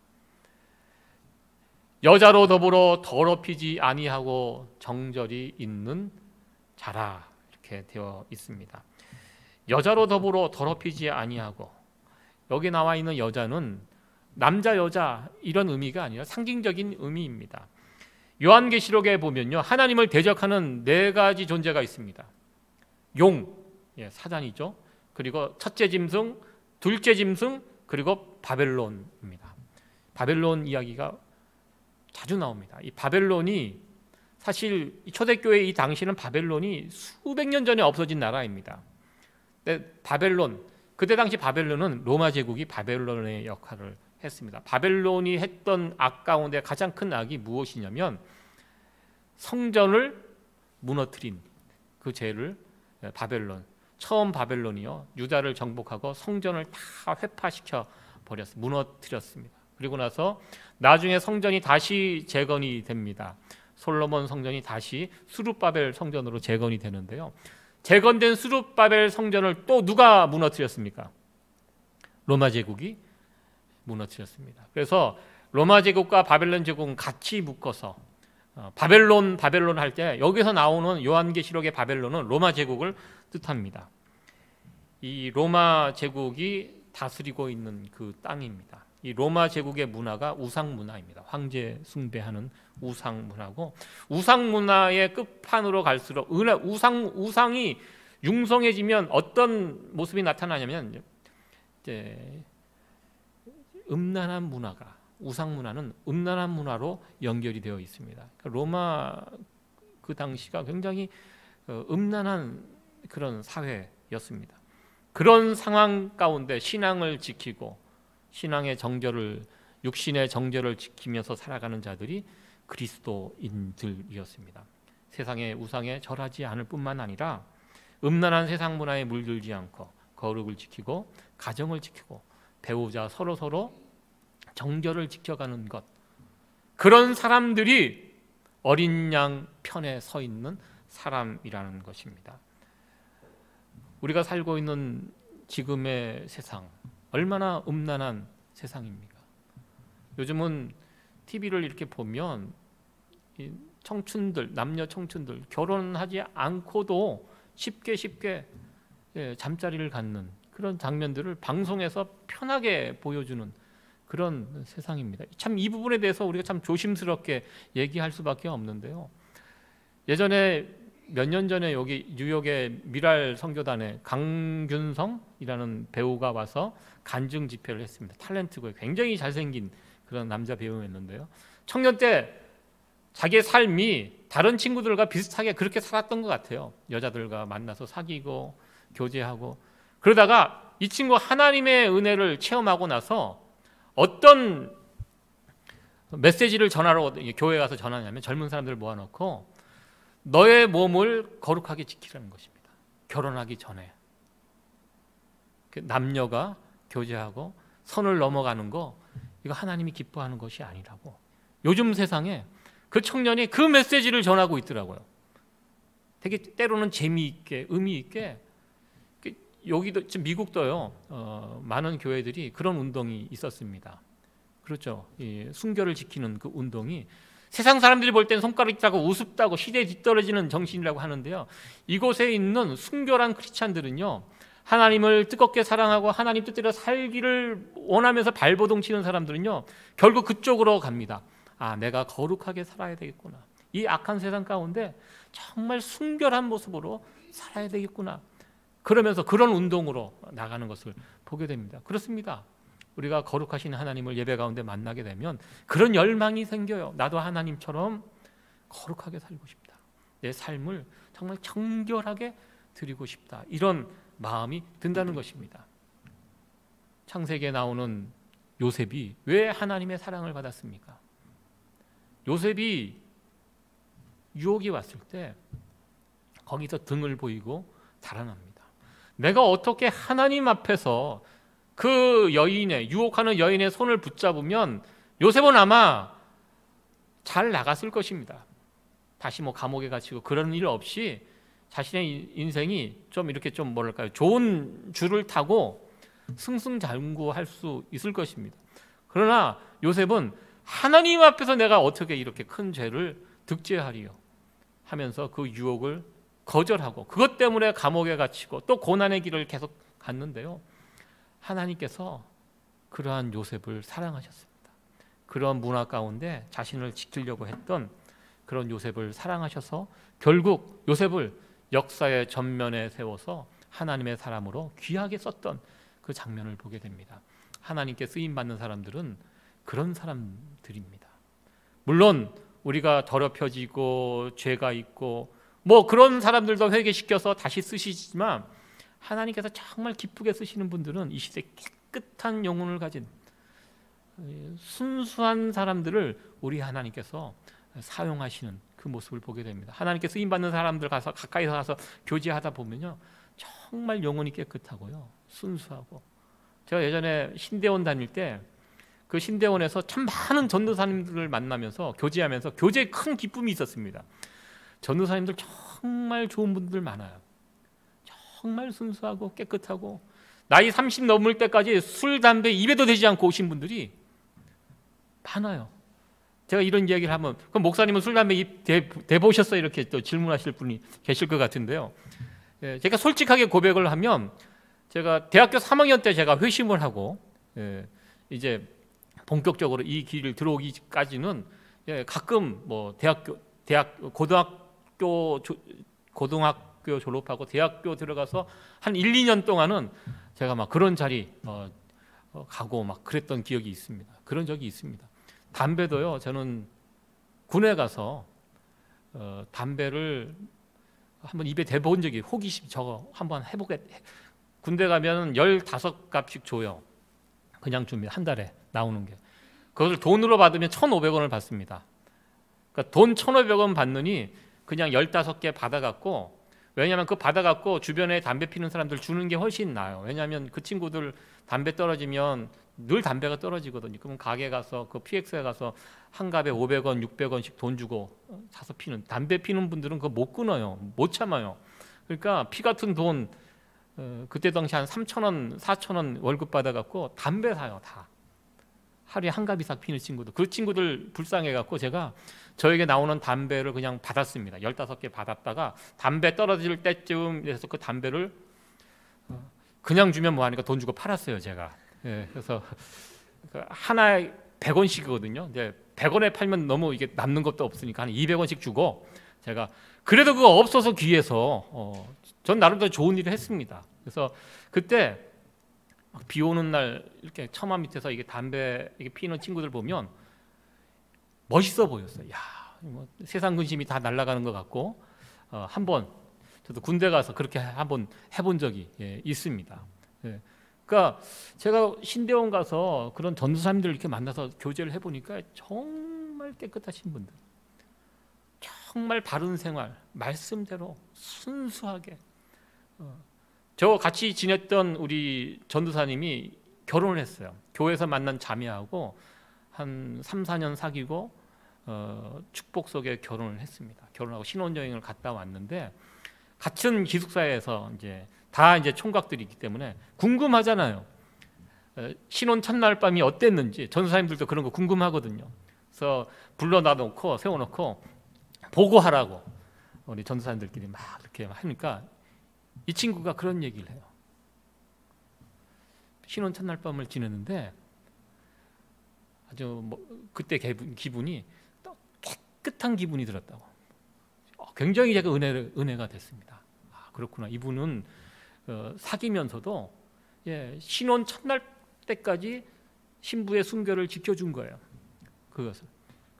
S1: 여자로 더불어 더럽히지 아니하고 정절이 있는 자라 이렇게 되어 있습니다. 여자로 더불어 더럽히지 아니하고, 여기 나와 있는 여자는 남자 여자 이런 의미가 아니라 상징적인 의미입니다. 요한계시록에 보면요, 하나님을 대적하는 네 가지 존재가 있습니다. 용, 사단이죠. 그리고 첫째 짐승, 둘째 짐승, 그리고 바벨론입니다. 바벨론 이야기가 자주 나옵니다. 이 바벨론이 사실 초대교회 이 당시는 바벨론이 수백 년 전에 없어진 나라입니다. 근데 바벨론, 그때 당시 바벨론은 로마 제국이 바벨론의 역할을 했습니다. 바벨론이 했던 악 가운데 가장 큰 악이 무엇이냐면 성전을 무너뜨린 그 죄를 바벨론, 처음 바벨론이요 유다를 정복하고 성전을 다 회파시켜 버렸습니다. 무너뜨렸습니다. 그리고 나서 나중에 성전이 다시 재건이 됩니다. 솔로몬 성전이 다시 수룹바벨 성전으로 재건이 되는데요, 재건된 수룹바벨 성전을 또 누가 무너뜨렸습니까? 로마 제국이 무너뜨렸습니다. 그래서 로마 제국과 바벨론 제국은 같이 묶어서 바벨론 할 때 여기서 나오는 요한계시록의 바벨론은 로마 제국을 뜻합니다. 이 로마 제국이 다스리고 있는 그 땅입니다. 이 로마 제국의 문화가 우상 문화입니다. 황제 숭배하는 우상 문화고, 우상 문화의 끝판으로 갈수록 우상이 융성해지면 어떤 모습이 나타나냐면 이제 음란한 문화가, 우상 문화는 음란한 문화로 연결이 되어 있습니다. 로마 그 당시가 굉장히 음란한 그런 사회였습니다. 그런 상황 가운데 신앙을 지키고 신앙의 정절을, 육신의 정절을 지키면서 살아가는 자들이 그리스도인들이었습니다. 세상의 우상에 절하지 않을 뿐만 아니라 음란한 세상 문화에 물들지 않고 거룩을 지키고 가정을 지키고 배우자 서로 정절을 지켜가는 것, 그런 사람들이 어린 양 편에 서 있는 사람이라는 것입니다. 우리가 살고 있는 지금의 세상 얼마나 음란한 세상입니까? 요즘은 TV를 이렇게 보면 청춘들, 남녀 청춘들 결혼하지 않고도 쉽게 잠자리를 갖는 그런 장면들을 방송에서 편하게 보여주는 그런 세상입니다. 참 이 부분에 대해서 우리가 참 조심스럽게 얘기할 수밖에 없는데요, 예전에 몇 년 전에 여기 뉴욕의 미랄 선교단에 강균성이라는 배우가 와서 간증 집회를 했습니다. 탤런트고 굉장히 잘생긴 그런 남자 배우였는데요, 청년 때 자기의 삶이 다른 친구들과 비슷하게 그렇게 살았던 것 같아요. 여자들과 만나서 사귀고 교제하고, 그러다가 이 친구 하나님의 은혜를 체험하고 나서 어떤 메시지를 전하러 교회에 가서 전하냐면, 젊은 사람들을 모아놓고 너의 몸을 거룩하게 지키라는 것입니다. 결혼하기 전에 남녀가 교제하고 선을 넘어가는 거, 이거 하나님이 기뻐하는 것이 아니라고 요즘 세상에 그 청년이 그 메시지를 전하고 있더라고요. 되게 때로는 재미있게 의미있게. 여기도 지금 미국도요, 많은 교회들이 그런 운동이 있었습니다. 그렇죠. 순결을 지키는 그 운동이 세상 사람들이 볼 땐 손가락 있다고 우습다고 시대에 뒤떨어지는 정신이라고 하는데요, 이곳에 있는 순결한 크리스찬들은요, 하나님을 뜨겁게 사랑하고 하나님 뜻대로 살기를 원하면서 발버둥 치는 사람들은요, 결국 그쪽으로 갑니다. 아, 내가 거룩하게 살아야 되겠구나, 이 악한 세상 가운데 정말 순결한 모습으로 살아야 되겠구나, 그러면서 그런 운동으로 나가는 것을 보게 됩니다. 그렇습니다. 우리가 거룩하신 하나님을 예배 가운데 만나게 되면 그런 열망이 생겨요. 나도 하나님처럼 거룩하게 살고 싶다, 내 삶을 정말 정결하게 드리고 싶다, 이런 마음이 든다는 것입니다. 창세기에 나오는 요셉이 왜 하나님의 사랑을 받았습니까? 요셉이 유혹이 왔을 때 거기서 등을 보이고 달아납니다. 내가 어떻게 하나님 앞에서 그 여인의, 유혹하는 여인의 손을 붙잡으면 요셉은 아마 잘 나갔을 것입니다. 다시 뭐 감옥에 갇히고 그런 일 없이 자신의 인생이 좀 이렇게 좀 뭐랄까요, 좋은 줄을 타고 승승장구할 수 있을 것입니다. 그러나 요셉은 하나님 앞에서 내가 어떻게 이렇게 큰 죄를 득죄하리요 하면서 그 유혹을 거절하고 그것 때문에 감옥에 갇히고 또 고난의 길을 계속 갔는데요, 하나님께서 그러한 요셉을 사랑하셨습니다. 그런 문화 가운데 자신을 지키려고 했던 그런 요셉을 사랑하셔서 결국 요셉을 역사의 전면에 세워서 하나님의 사람으로 귀하게 썼던 그 장면을 보게 됩니다. 하나님께 쓰임받는 사람들은 그런 사람들입니다. 물론 우리가 더럽혀지고 죄가 있고 뭐 그런 사람들도 회개시켜서 다시 쓰시지만 하나님께서 정말 기쁘게 쓰시는 분들은 이 시대 깨끗한 영혼을 가진 순수한 사람들을 우리 하나님께서 사용하시는 그 모습을 보게 됩니다. 하나님께 쓰임받는 사람들 가서 가까이서 가서 교제하다 보면요, 정말 영혼이 깨끗하고요, 순수하고. 제가 예전에 신대원 다닐 때 그 신대원에서 참 많은 전도사님들을 만나면서 교제하면서 교제에 큰 기쁨이 있었습니다. 전도사님들 정말 좋은 분들 많아요. 정말 순수하고 깨끗하고 나이 30 넘을 때까지 술, 담배 입에도 대지 않고 오신 분들이 많아요. 제가 이런 이야기를 하면 그럼 목사님은 술, 담배 입 대보셨어요? 이렇게 또 질문하실 분이 계실 것 같은데요. 제가 솔직하게 고백을 하면 제가 대학교 3학년 때 제가 회심을 하고 이제 본격적으로 이 길을 들어오기까지는 가끔 뭐 고등학교 졸업하고 대학교 들어가서 한 1, 2년 동안은 제가 막 그런 자리 가고 막 그랬던 기억이 있습니다. 그런 적이 있습니다. 담배도요, 저는 군에 가서 담배를 한번 입에 대본 적이, 호기심 저거 한번 해보게. 군대 가면 15갑씩 줘요. 그냥 줍니다. 한 달에 나오는 게. 그것을 돈으로 받으면 1,500원을 받습니다. 그러니까 돈 1,500원 받느니 그냥 15개 받아갖고, 왜냐하면 그 받아갖고 주변에 담배 피는 사람들 주는 게 훨씬 나아요. 왜냐하면 그 친구들 담배 떨어지면 늘 담배가 떨어지거든요. 그럼 가게 가서 그 PX에 가서 한 갑에 500원, 600원씩 돈 주고 사서 피는, 담배 피는 분들은 그거 못 끊어요. 못 참아요. 그러니까 피 같은 돈 그때 당시 한 3,000원, 4,000원 월급 받아갖고 담배 사요. 다 하루에 한 갑 이상 피는 친구들, 그 친구들 불쌍해갖고 제가 저에게 나오는 담배를 그냥 받았습니다. 15개 받았다가 담배 떨어질 때쯤 해서 그 담배를 그냥 주면 뭐하니까 돈 주고 팔았어요, 제가. 그래서 하나에 100원씩이거든요. 이제 100원에 팔면 너무 이게 남는 것도 없으니까 한 200원씩 주고, 제가 그래도 그거 없어서 귀해서 전 나름대로 좋은 일을 했습니다. 그래서 그때 비 오는 날 이렇게 처마 밑에서 이게 담배 이게 피는 친구들 보면 멋있어 보였어요. 야, 뭐 세상 근심이 다 날아가는 것 같고, 한번 저도 군대 가서 그렇게 한번 해본 적이 있습니다. 그러니까 제가 신대원 가서 그런 전도사님들 이렇게 만나서 교제를 해보니까 정말 깨끗하신 분들, 정말 바른 생활, 말씀대로 순수하게. 저 같이 지냈던 우리 전도사님이 결혼을 했어요. 교회에서 만난 자매하고 한 3, 4년 사귀고 축복 속에 결혼을 했습니다. 결혼하고 신혼여행을 갔다 왔는데, 같은 기숙사에서 이제 다 이제 총각들이기 때문에 궁금하잖아요. 신혼 첫날 밤이 어땠는지 전도사님들도 그런 거 궁금하거든요. 그래서 불러다 놓고 세워놓고 보고하라고 우리 전도사님들끼리 막 이렇게 하니까 이 친구가 그런 얘기를 해요. 신혼 첫날 밤을 지냈는데 아주 뭐 그때 기분이 깨끗한 기분이 들었다고. 굉장히 제가 은혜가 됐습니다. 아, 그렇구나. 이분은 사귀면서도 신혼 첫날 때까지 신부의 순결을 지켜준 거예요. 그것을.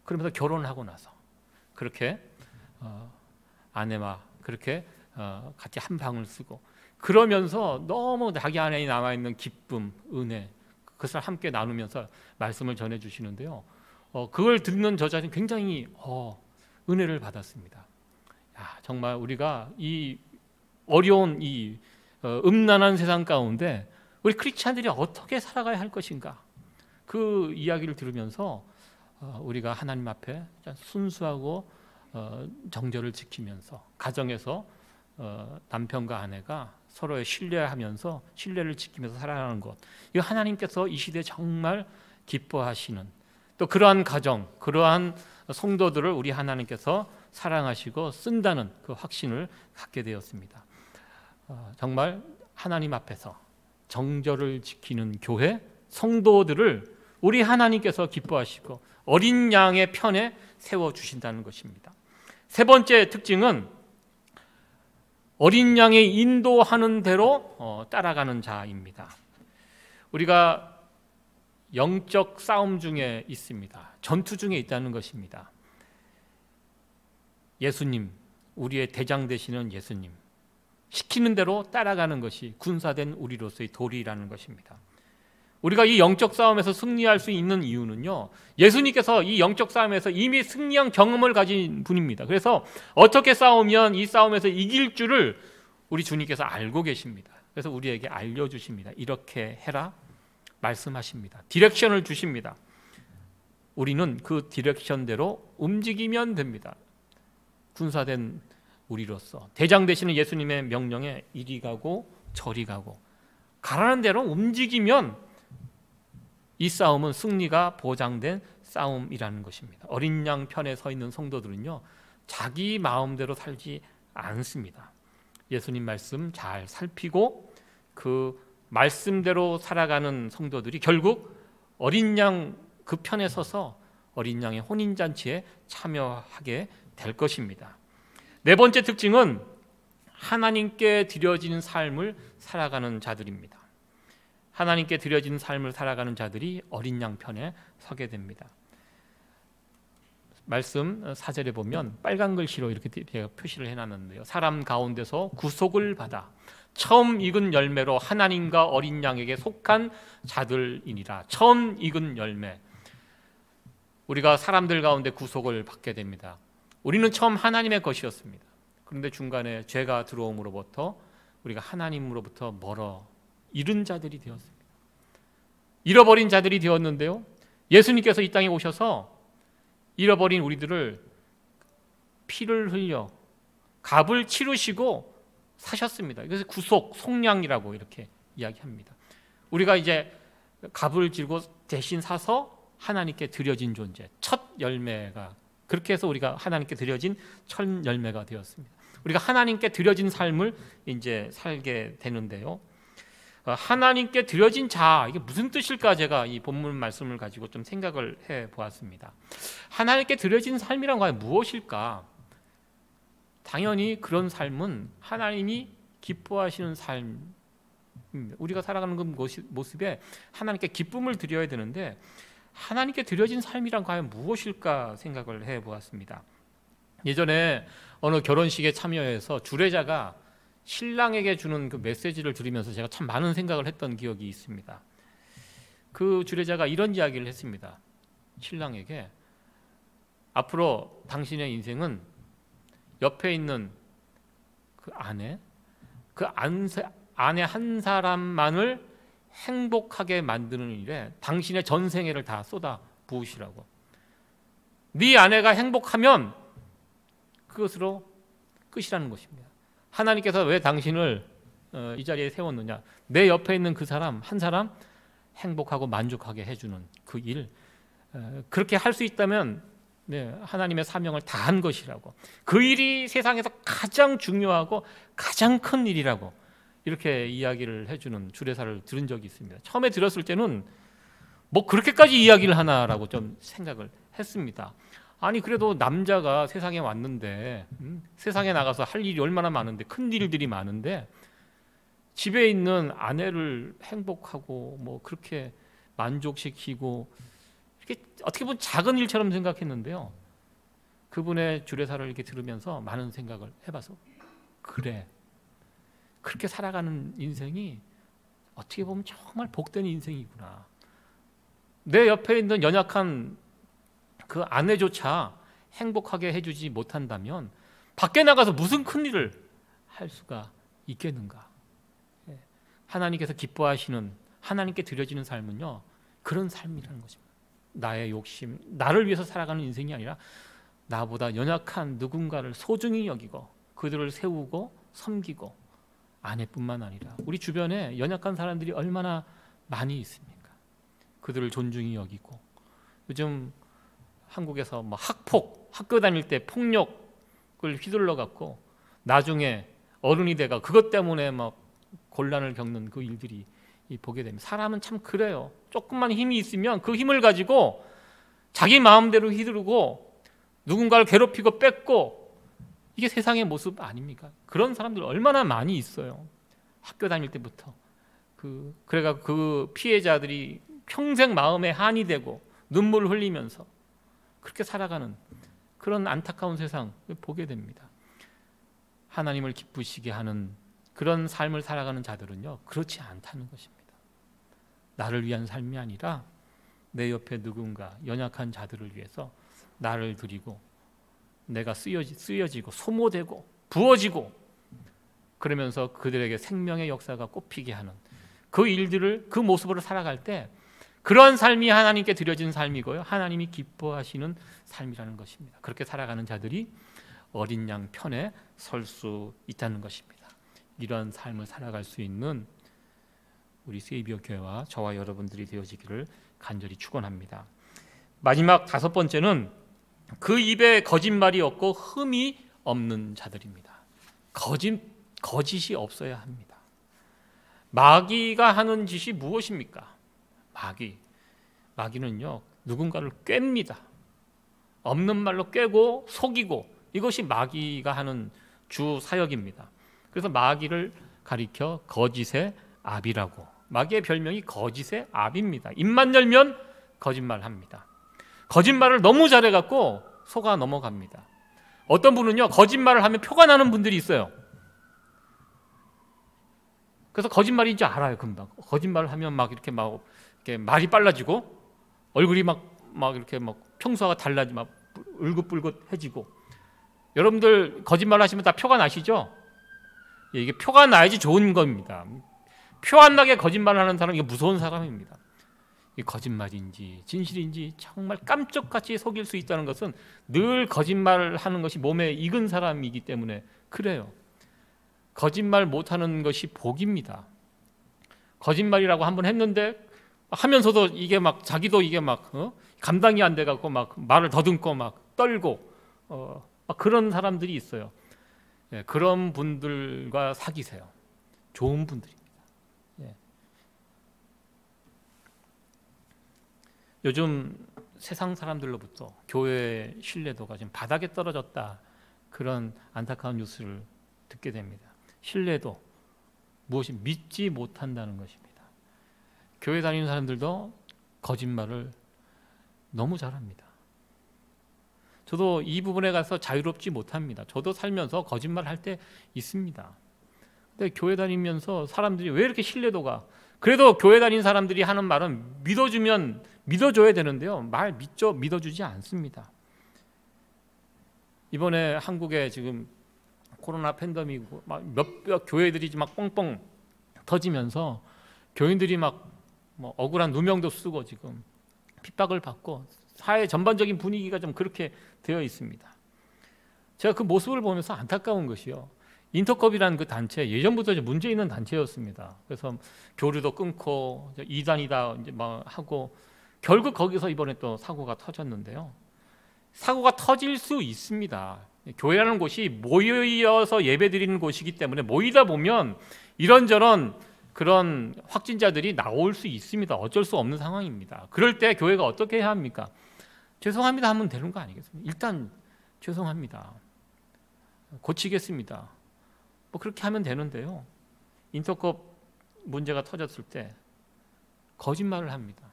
S1: 그러면서 결혼하고 나서 그렇게 아내와 그렇게 같이 한 방을 쓰고, 그러면서 너무 자기 안에 남아있는 기쁨, 은혜, 그것을 함께 나누면서 말씀을 전해주시는데요. 그걸 듣는 저자는 굉장히 은혜를 받았습니다. 정말 우리가 이 어려운 이 음란한 세상 가운데 우리 크리스찬들이 어떻게 살아가야 할 것인가, 그 이야기를 들으면서 우리가 하나님 앞에 순수하고 정절을 지키면서 가정에서 남편과 아내가 서로의 신뢰하면서 신뢰를 지키면서 살아가는 것, 이거 하나님께서 이 시대에 정말 기뻐하시는, 또 그러한 가정, 그러한 성도들을 우리 하나님께서 사랑하시고 쓴다는 그 확신을 갖게 되었습니다. 정말 하나님 앞에서 정절을 지키는 교회 성도들을 우리 하나님께서 기뻐하시고 어린 양의 편에 세워주신다는 것입니다. 세 번째 특징은 어린 양의 인도하는 대로 따라가는 자입니다. 우리가 영적 싸움 중에 있습니다. 전투 중에 있다는 것입니다. 예수님, 우리의 대장 되시는 예수님, 시키는 대로 따라가는 것이 군사된 우리로서의 도리라는 것입니다. 우리가 이 영적 싸움에서 승리할 수 있는 이유는요, 예수님께서 이 영적 싸움에서 이미 승리한 경험을 가진 분입니다. 그래서 어떻게 싸우면 이 싸움에서 이길 줄을 우리 주님께서 알고 계십니다. 그래서 우리에게 알려주십니다. 이렇게 해라 말씀하십니다. 디렉션을 주십니다. 우리는 그 디렉션대로 움직이면 됩니다. 군사된 우리로서 대장 되시는 예수님의 명령에 이리 가고 저리 가고 가라는 대로 움직이면 이 싸움은 승리가 보장된 싸움이라는 것입니다. 어린 양 편에 서 있는 성도들은요, 자기 마음대로 살지 않습니다. 예수님 말씀 잘 살피고 그 말씀대로 살아가는 성도들이 결국 어린 양 그 편에 서서 어린 양의 혼인잔치에 참여하게 될 것입니다. 네 번째 특징은 하나님께 드려지는 삶을 살아가는 자들입니다. 하나님께 드려진 삶을 살아가는 자들이 어린 양 편에 서게 됩니다. 말씀 4절에 보면 빨간 글씨로 이렇게 제가 표시를 해놨는데요, 사람 가운데서 구속을 받아 처음 익은 열매로 하나님과 어린 양에게 속한 자들이니라. 처음 익은 열매, 우리가 사람들 가운데 구속을 받게 됩니다. 우리는 처음 하나님의 것이었습니다. 그런데 중간에 죄가 들어옴으로부터 우리가 하나님으로부터 멀어 잃은 자들이 되었습니다. 잃어버린 자들이 되었는데요, 예수님께서 이 땅에 오셔서 잃어버린 우리들을 피를 흘려 값을 치르시고 사셨습니다. 그래서 구속, 속량이라고 이렇게 이야기합니다. 우리가 이제 값을 지르고 대신 사서 하나님께 드려진 존재, 첫 열매가, 그렇게 해서 우리가 하나님께 드려진 첫 열매가 되었습니다. 우리가 하나님께 드려진 삶을 이제 살게 되는데요, 하나님께 드려진 자, 이게 무슨 뜻일까 제가 이 본문 말씀을 가지고 좀 생각을 해보았습니다. 하나님께 드려진 삶이란 건 무엇일까? 당연히 그런 삶은 하나님이 기뻐하시는 삶입니다. 우리가 살아가는 그 모습에 하나님께 기쁨을 드려야 되는데, 하나님께 드려진 삶이란 과연 무엇일까 생각을 해보았습니다. 예전에 어느 결혼식에 참여해서 주례자가 신랑에게 주는 그 메시지를 들으면서 제가 참 많은 생각을 했던 기억이 있습니다. 그 주례자가 이런 이야기를 했습니다. 신랑에게, 앞으로 당신의 인생은 옆에 있는 그 아내 한 사람만을 행복하게 만드는 일에 당신의 전 생애를 다 쏟아 부으시라고. 네 아내가 행복하면 그것으로 끝이라는 것입니다. 하나님께서 왜 당신을 이 자리에 세웠느냐? 내 옆에 있는 그 사람 한 사람 행복하고 만족하게 해주는 그 일, 그렇게 할 수 있다면 하나님의 사명을 다한 것이라고, 그 일이 세상에서 가장 중요하고 가장 큰 일이라고 이렇게 이야기를 해주는 주례사를 들은 적이 있습니다. 처음에 들었을 때는 뭐 그렇게까지 이야기를 하나라고 좀 생각을 했습니다. 아니 그래도 남자가 세상에 왔는데 세상에 나가서 할 일이 얼마나 많은데, 큰 일들이 많은데 집에 있는 아내를 행복하고 뭐 그렇게 만족시키고, 이렇게 어떻게 보면 작은 일처럼 생각했는데요, 그분의 주례사를 이렇게 들으면서 많은 생각을 해봐서, 그래, 그렇게 살아가는 인생이 어떻게 보면 정말 복된 인생이구나. 내 옆에 있는 연약한 그 아내조차 행복하게 해주지 못한다면 밖에 나가서 무슨 큰일을 할 수가 있겠는가. 하나님께서 기뻐하시는, 하나님께 드려지는 삶은요, 그런 삶이라는 것입니다. 나의 욕심, 나를 위해서 살아가는 인생이 아니라 나보다 연약한 누군가를 소중히 여기고 그들을 세우고 섬기고, 아내뿐만 아니라 우리 주변에 연약한 사람들이 얼마나 많이 있습니까? 그들을 존중히 여기고, 요즘 한국에서 뭐 학교 다닐 때 폭력을 휘둘러 갖고 나중에 어른이 돼가 그것 때문에 막 곤란을 겪는 그 일들이 보게 됩니다. 사람은 참 그래요. 조금만 힘이 있으면 그 힘을 가지고 자기 마음대로 휘두르고 누군가를 괴롭히고 뺏고, 이게 세상의 모습 아닙니까? 그런 사람들 얼마나 많이 있어요. 학교 다닐 때부터. 그래가 그 피해자들이 평생 마음에 한이 되고 눈물을 흘리면서 그렇게 살아가는 그런 안타까운 세상 보게 됩니다. 하나님을 기쁘시게 하는 그런 삶을 살아가는 자들은요, 그렇지 않다는 것입니다. 나를 위한 삶이 아니라 내 옆에 누군가 연약한 자들을 위해서 나를 드리고 내가 쓰여지고 소모되고 부어지고, 그러면서 그들에게 생명의 역사가 꽃피게 하는 그 일들을, 그 모습으로 살아갈 때 그런 삶이 하나님께 드려진 삶이고요, 하나님이 기뻐하시는 삶이라는 것입니다. 그렇게 살아가는 자들이 어린 양 편에 설 수 있다는 것입니다. 이런 삶을 살아갈 수 있는 우리 세이비어 교회와 저와 여러분들이 되어지기를 간절히 축원합니다. 마지막 5번째는 그 입에 거짓말이 없고 흠이 없는 자들입니다. 거짓이 없어야 합니다. 마귀가 하는 짓이 무엇입니까? 마귀는요, 누군가를 꿰입니다. 없는 말로 꿰고 속이고, 이것이 마귀가 하는 주 사역입니다. 그래서 마귀를 가리켜 거짓의 아비라고, 마귀의 별명이 거짓의 아비입니다. 입만 열면 거짓말합니다. 거짓말을 너무 잘해갖고 속아 넘어갑니다. 어떤 분은요, 거짓말을 하면 표가 나는 분들이 있어요. 그래서 거짓말인 줄 알아요, 금방. 거짓말을 하면 막 이렇게 말이 빨라지고 얼굴이 막 이렇게 평소와 달라지 막 울긋불긋해지고. 여러분들 거짓말 하시면 다 표가 나시죠? 이게 표가 나야지 좋은 겁니다. 표 안 나게 거짓말하는 사람, 이게 무서운 사람입니다. 이 거짓말인지 진실인지 정말 깜짝같이 속일 수 있다는 것은 늘 거짓말하는 것이 몸에 익은 사람이기 때문에 그래요. 거짓말 못하는 것이 복입니다. 거짓말이라고 한번 했는데 하면서도 이게 막 자기도 이게 막 감당이 안 돼갖고 막 말을 더듬고 막 떨고 막 그런 사람들이 있어요. 예, 그런 분들과 사귀세요. 좋은 분들입니다. 예. 요즘 세상 사람들로부터 교회의 신뢰도가 지금 바닥에 떨어졌다, 그런 안타까운 뉴스를 듣게 됩니다. 신뢰도, 무엇이 믿지 못한다는 것입니다. 교회 다니는 사람들도 거짓말을 너무 잘합니다. 저도 이 부분에 가서 자유롭지 못합니다. 저도 살면서 거짓말할 때 있습니다. 근데 교회 다니면서 사람들이 왜 이렇게 신뢰도가, 그래도 교회 다니는 사람들이 하는 말은 믿어줘야 되는데요, 믿어주지 않습니다. 이번에 한국에 지금 코로나 팬데믹이고 몇몇 교회들이 막 뻥뻥 터지면서 교인들이 막 억울한 누명도 쓰고 지금 핍박을 받고, 사회 전반적인 분위기가 좀 그렇게 되어 있습니다. 제가 그 모습을 보면서 안타까운 것이요, 인터컵이라는 그 단체, 예전부터 문제 있는 단체였습니다. 그래서 교류도 끊고 이단이다 이제 막 하고, 결국 거기서 이번에 또 사고가 터졌는데요. 사고가 터질 수 있습니다. 교회라는 곳이 모여서 예배드리는 곳이기 때문에 모이다 보면 이런저런 그런 확진자들이 나올 수 있습니다. 어쩔 수 없는 상황입니다. 그럴 때 교회가 어떻게 해야 합니까? 죄송합니다 하면 되는 거 아니겠습니까? 일단 죄송합니다, 고치겠습니다, 그렇게 하면 되는데요, 인터컵 문제가 터졌을 때 거짓말을 합니다.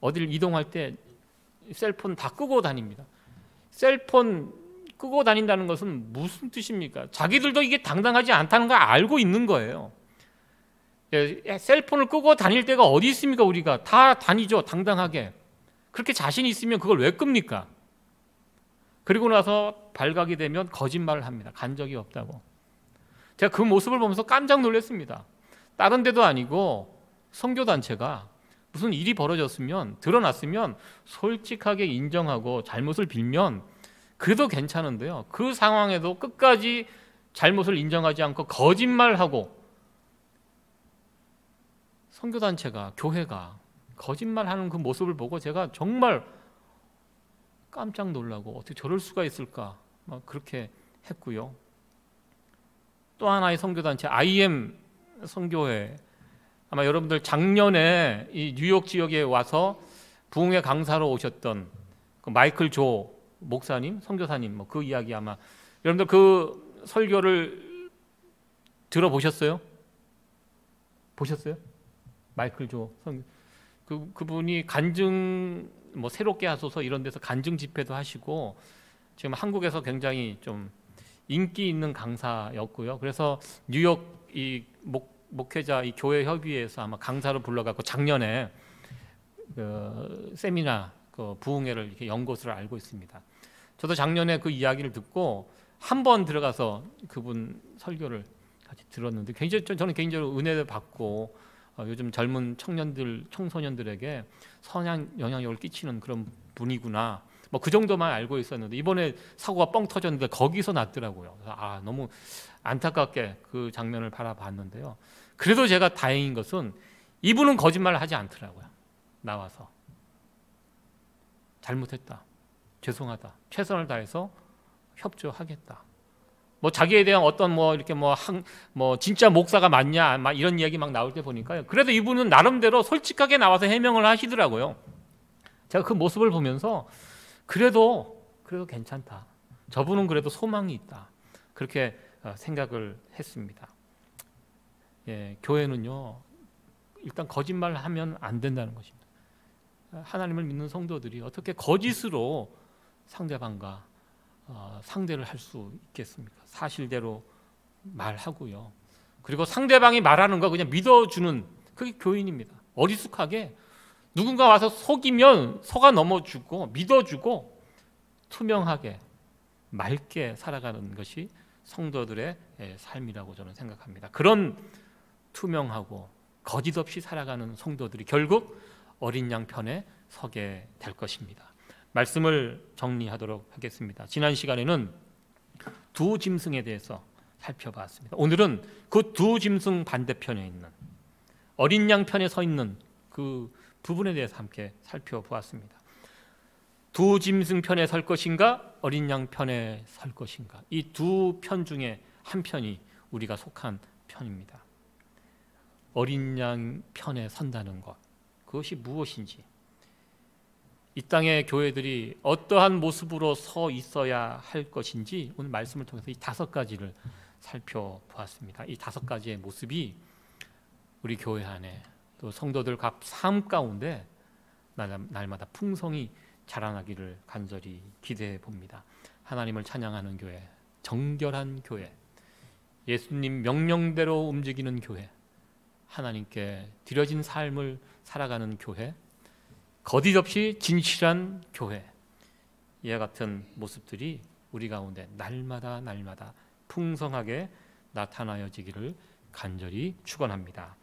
S1: 어딜 이동할 때 셀폰 다 끄고 다닙니다. 셀폰 끄고 다닌다는 것은 무슨 뜻입니까? 자기들도 이게 당당하지 않다는 걸 알고 있는 거예요. 셀폰을 끄고 다닐 때가 어디 있습니까? 우리가 다 다니죠, 당당하게. 그렇게 자신이 있으면 그걸 왜 끕니까? 그리고 나서 발각이 되면 거짓말을 합니다. 간 적이 없다고. 제가 그 모습을 보면서 깜짝 놀랐습니다. 다른 데도 아니고 선교단체가 무슨 일이 벌어졌으면, 드러났으면 솔직하게 인정하고 잘못을 빌면 그래도 괜찮은데요, 그 상황에도 끝까지 잘못을 인정하지 않고 거짓말하고, 선교단체가, 교회가 거짓말하는 그 모습을 보고 제가 정말 깜짝 놀라고, 어떻게 저럴 수가 있을까, 막 그렇게 했고요. 또 하나의 선교단체 IM 선교회, 아마 여러분들 작년에 이 뉴욕 지역에 와서 부흥회 강사로 오셨던 그 마이클 조 목사님, 선교사님, 뭐 그 이야기 아마 여러분들 그 설교를 들어보셨어요? 보셨어요? 마이클 조 선, 그분이 간증 뭐 새롭게 하소서 이런 데서 간증 집회도 하시고 지금 한국에서 굉장히 좀 인기 있는 강사였고요. 그래서 뉴욕 이 목회자 이 교회 협의회에서 아마 강사로 불러갖고 작년에 그 세미나 그 부흥회를 이렇게 연 것으로 알고 있습니다. 저도 작년에 그 이야기를 듣고 한 번 들어가서 그분 설교를 같이 들었는데 굉장히 저는 개인적으로 은혜를 받고 요즘 젊은 청년들, 청소년들에게 선한 영향력을 끼치는 그런 분이구나, 뭐 그 정도만 알고 있었는데 이번에 사고가 뻥 터졌는데 거기서 났더라고요. 그래서 너무 안타깝게 그 장면을 바라봤는데요. 그래도 제가 다행인 것은 이분은 거짓말을 하지 않더라고요. 나와서 잘못했다, 죄송하다, 최선을 다해서 협조하겠다, 뭐 자기에 대한 어떤 뭐 이렇게 뭐 진짜 목사가 맞냐 막 이런 이야기 막 나올 때 보니까요, 그래도 이분은 나름대로 솔직하게 나와서 해명을 하시더라고요. 제가 그 모습을 보면서 그래도 괜찮다, 저분은 그래도 소망이 있다, 그렇게 생각을 했습니다. 예, 교회는요 일단 거짓말을 하면 안 된다는 것입니다. 하나님을 믿는 성도들이 어떻게 거짓으로 상대방과 상대를 할 수 있겠습니까? 사실대로 말하고요. 그리고 상대방이 말하는 거 그냥 믿어주는, 그게 교인입니다. 어리숙하게 누군가 와서 속이면 속아 넘어주고 믿어주고 투명하게 맑게 살아가는 것이 성도들의 삶이라고 저는 생각합니다. 그런 투명하고 거짓 없이 살아가는 성도들이 결국 어린 양 편에 서게 될 것입니다. 말씀을 정리하도록 하겠습니다. 지난 시간에는 두 짐승에 대해서 살펴봤습니다. 오늘은 그 두 짐승 반대편에 있는 어린 양 편에 서 있는 그 부분에 대해서 함께 살펴보았습니다. 두 짐승 편에 설 것인가, 어린 양 편에 설 것인가, 이 두 편 중에 한 편이 우리가 속한 편입니다. 어린 양 편에 선다는 것, 그것이 무엇인지, 이 땅의 교회들이 어떠한 모습으로 서 있어야 할 것인지 오늘 말씀을 통해서 이 5가지를 살펴보았습니다. 이 5가지의 모습이 우리 교회 안에 또 성도들 각 삶 가운데 날마다 풍성히 자라나기를 간절히 기대해 봅니다. 하나님을 찬양하는 교회, 정결한 교회, 예수님 명령대로 움직이는 교회, 하나님께 드려진 삶을 살아가는 교회, 거짓 없이 진실한 교회, 이와 같은 모습들이 우리 가운데 날마다 풍성하게 나타나여지기를 간절히 축원합니다.